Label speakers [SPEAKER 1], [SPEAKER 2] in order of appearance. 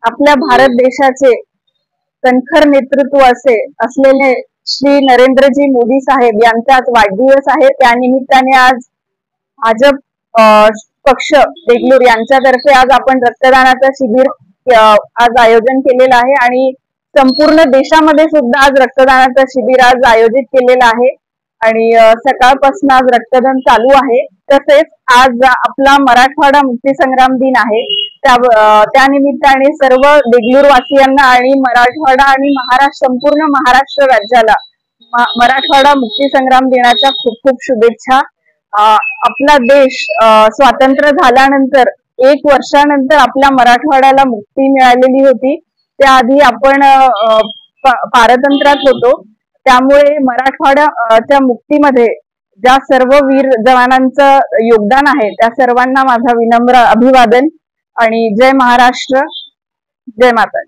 [SPEAKER 1] आपल्या भारत देशाचे कणखर नेतृत्व असलेले श्री नरेंद्रजी मोदी साहेब यांचा आज वाढदिवस आहे। त्यानिमित्ताने आज भाजप पक्ष देगलूर यांच्यातर्फे आज आपण रक्तदानाचं शिबिर आज आयोजन केलेलं आहे आणि संपूर्ण देशामध्ये सुद्धा आज रक्तदानाचं शिबिर आज आयोजित केलेलं आहे आणि सकाळपासून आज रक्तदान चालू आहे। तसेच आज आपला मराठवाडा मुक्तीसंग्राम दिन आहे। त्या निमित्ताने सर्व देगलूर वासियांना आणि मराठवाडा आणि संपूर्ण महाराष्ट्र राज्याला मराठवाडा मुक्तीसंग्राम दिनाच्या खूप खूप शुभेच्छा। आपला देश स्वातंत्र्य झाल्यानंतर 1 वर्षानंतर आपल्या मराठवाड्याला मुक्ती मिळालेली होती। त्याआधी आपण पारतंत्र्यात होतो, त्यामुळे मराठवाड्याच्या मुक्तीमध्ये ज्या सर्व वीर जवानांचं योगदान आहे त्या सर्वांना माझा विनम्र अभिवादन आणि जय महाराष्ट्र, जय माता।